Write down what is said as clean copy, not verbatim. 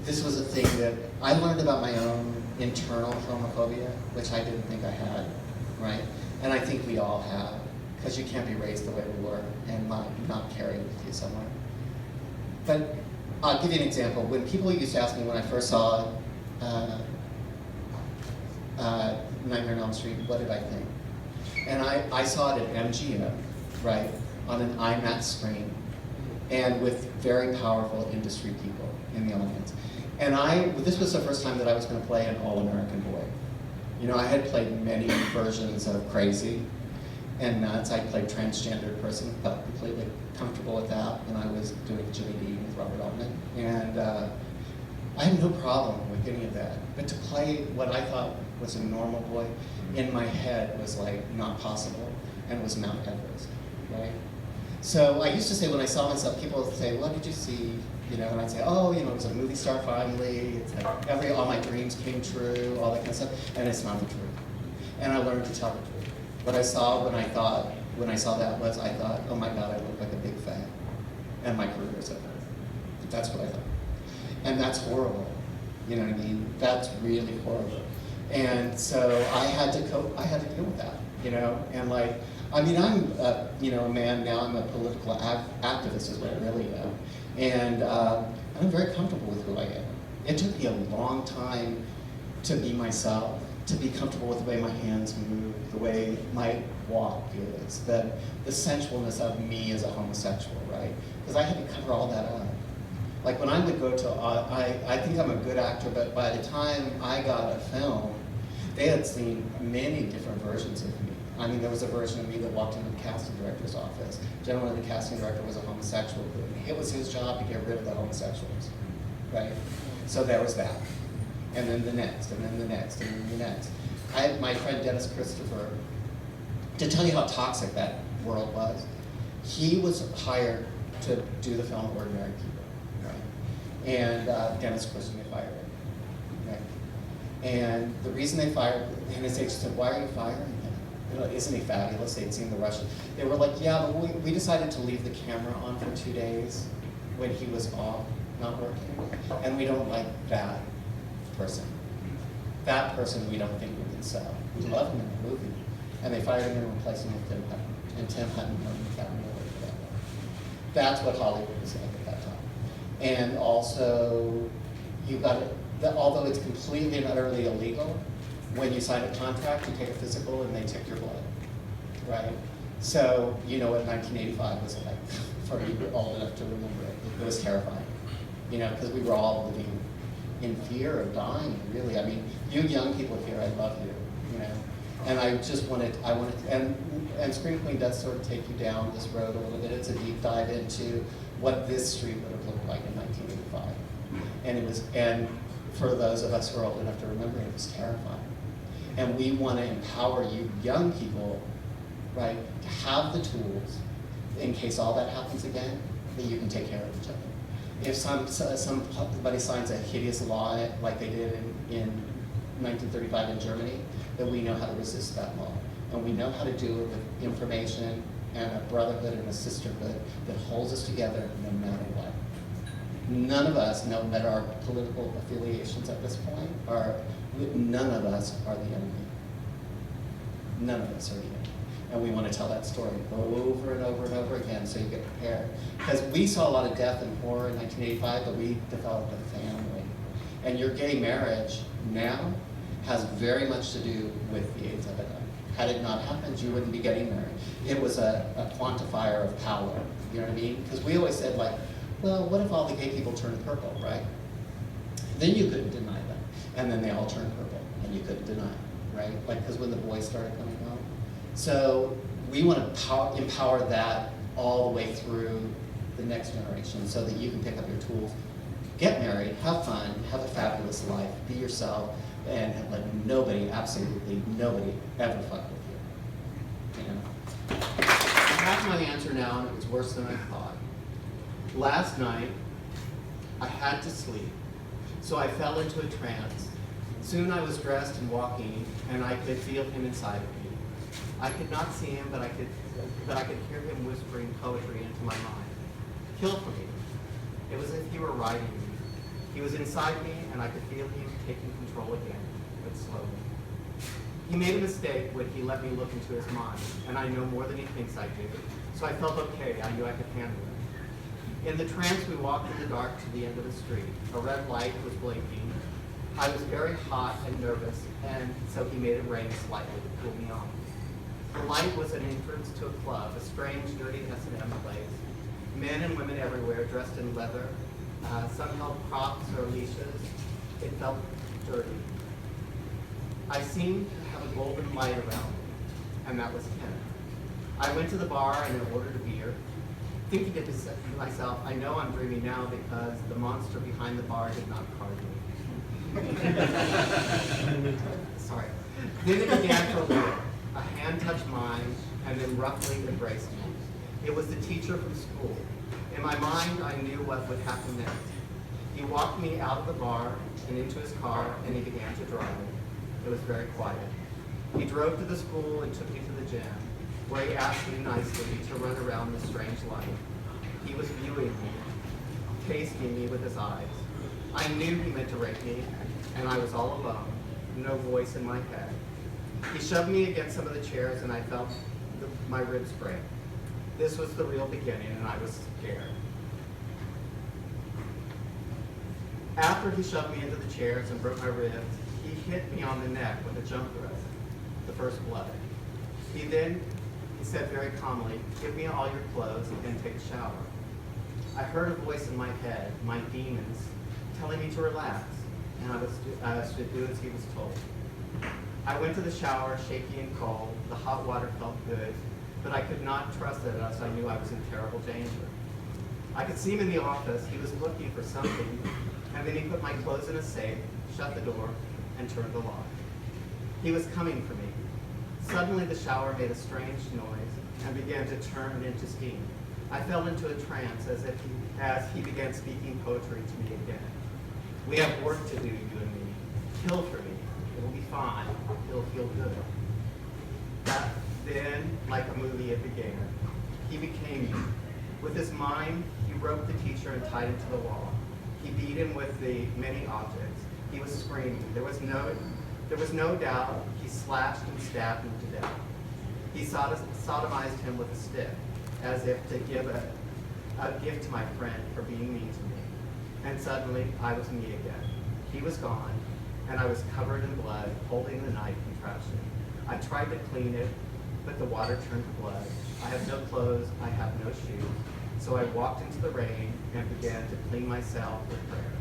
this was a thing that I learned about my own internal homophobia, which I didn't think I had, right? And I think we all have, because you can't be raised the way we were and not carry it with you somewhere. But I'll give you an example. When people used to ask me when I first saw Nightmare on Elm Street, what did I think? And I saw it at MGM, right, on an IMAX screen, and with very powerful industry people in the audience. And this was the first time that I was going to play an all-American boy. You know, I had played many versions of Crazy and Nuts. I played transgendered person, felt completely comfortable with that when I was doing Jimmy Dean with Robert Altman. And I had no problem with any of that. But to play what I thought was a normal boy, in my head was like not possible, and was Mount Everest, right? So I used to say when I saw myself, people would say, what did you see? You know, and I'd say, oh, you know, it was a movie star finally, it's like all my dreams came true, all that kind of stuff, and it's not the truth. And I learned to tell the truth. What I saw when I saw that was, I thought, oh my God, I look like a big fan, and my career is over. That's what I thought. And that's horrible, you know what I mean? That's really horrible. And so I had to deal with that, you know, and like, I mean, I'm a man now, I'm a political activist is what I really am. And I'm very comfortable with who I am. It took me a long time to be myself, to be comfortable with the way my hands move, the way my walk is, the sensualness of me as a homosexual, right? Because I had to cover all that up. Like when I would go to, I think I'm a good actor, but by the time I got a film, they had seen many different versions of me. I mean, there was a version of me that walked into the casting director's office. Generally, the casting director was a homosexual. It was his job to get rid of the homosexuals, right? So there was that. And then the next, and then the next, and then the next. I had my friend Dennis Christopher, to tell you how toxic that world was, he was hired to do the film Ordinary People, right? And Dennis Christopher fired him, right? And the reason they fired, and his agent said, why are you firing him? You know, isn't he fabulous? They'd seen the Russian. They were like, yeah, but we decided to leave the camera on for 2 days when he was off, not working. And we don't like that person. That person we don't think we can sell. We love him in the movie. And they fired him and replaced him with Tim Hutton. And Tim Hutton won the Academy Award for that one. That's what Hollywood was like at that time. And also, you got it, although it's completely and utterly illegal, when you sign a contract, you take a physical and they take your blood, right? So, you know what 1985 was like, for you old enough to remember it. It was terrifying, you know, because we were all living in fear of dying, really. I mean, you young people here, I love you know. And I wanted, and Scream Queen does sort of take you down this road a little bit. It's a deep dive into what this street would have looked like in 1985. And for those of us who are old enough to remember, it was terrifying. And we want to empower you young people, right, to have the tools in case all that happens again, that you can take care of each other. If somebody signs a hideous law like they did in 1935 in Germany, then we know how to resist that law. And we know how to do it with information and a brotherhood and a sisterhood that holds us together no matter what. None of us, no matter our political affiliations at this point, none of us are the enemy. None of us are the enemy. And we want to tell that story over and over and over again so you get prepared. Because we saw a lot of death and horror in 1985, but we developed a family. And your gay marriage now has very much to do with the AIDS epidemic. Had it not happened, you wouldn't be getting married. It was a quantifier of power, you know what I mean? Because we always said, like, well, what if all the gay people turned purple, right? Then you couldn't deny them. And then they all turned purple, and you couldn't deny it, right? Like, because when the boys started coming home. So we want to empower that all the way through the next generation so that you can pick up your tools, get married, have fun, have a fabulous life, be yourself, and let nobody, absolutely nobody, ever fuck with you. You know? I have my answer now, and it was worse than I thought. Last night, I had to sleep, so I fell into a trance. Soon I was dressed and walking, and I could feel him inside of me. I could not see him, but I could hear him whispering poetry into my mind. Kill for me. It was as if he were writing me. He was inside me, and I could feel him taking control again, but slowly. He made a mistake when he let me look into his mind, and I know more than he thinks I do, so I felt okay. I knew I could handle it. In the trance, we walked in the dark to the end of the street. A red light was blinking. I was very hot and nervous, and so he made it rain slightly to cool me off. The light was an entrance to a club, a strange, dirty S&M place. Men and women everywhere, dressed in leather. Some held props or leashes. It felt dirty. I seemed to have a golden light around me, and that was him. I went to the bar and ordered a beer, thinking to myself, I know I'm dreaming now because the monster behind the bar did not card me. Sorry. Then it began to live. A hand touched mine and then roughly embraced me. It was the teacher from school. In my mind, I knew what would happen next. He walked me out of the bar and into his car, and he began to drive. It was very quiet. He drove to the school and took me to the gym, where he asked me nicely to run around the strange light. He was viewing me, tasting me with his eyes. I knew he meant to rape me, and I was all alone, no voice in my head. He shoved me against some of the chairs, and I felt my ribs break. This was the real beginning, and I was scared. After he shoved me into the chairs and broke my ribs, he hit me on the neck with a jump thrust, the first blood. He said very calmly, give me all your clothes and take a shower. I heard a voice in my head, my demons, telling me to relax, and I should do as he was told. I went to the shower, shaky and cold. The hot water felt good, but I could not trust it as I knew I was in terrible danger. I could see him in the office. He was looking for something, and then he put my clothes in a safe, shut the door, and turned the lock. He was coming for me. Suddenly the shower made a strange noise and began to turn into steam. I fell into a trance as he began speaking poetry to me again. We have work to do, you and me. Kill for me. It will be fine. It'll feel good. Then, like a movie, it began. He became me. With his mind, he roped the teacher and tied him to the wall. He beat him with the many objects. He was screaming. There was no doubt he slashed and stabbed him to death. He sodomized him with a stick, as if to give a gift to my friend for being mean to me. And suddenly, I was me again. He was gone, and I was covered in blood, holding the knife contraption. I tried to clean it, but the water turned to blood. I have no clothes, I have no shoes. So I walked into the rain and began to clean myself with prayer.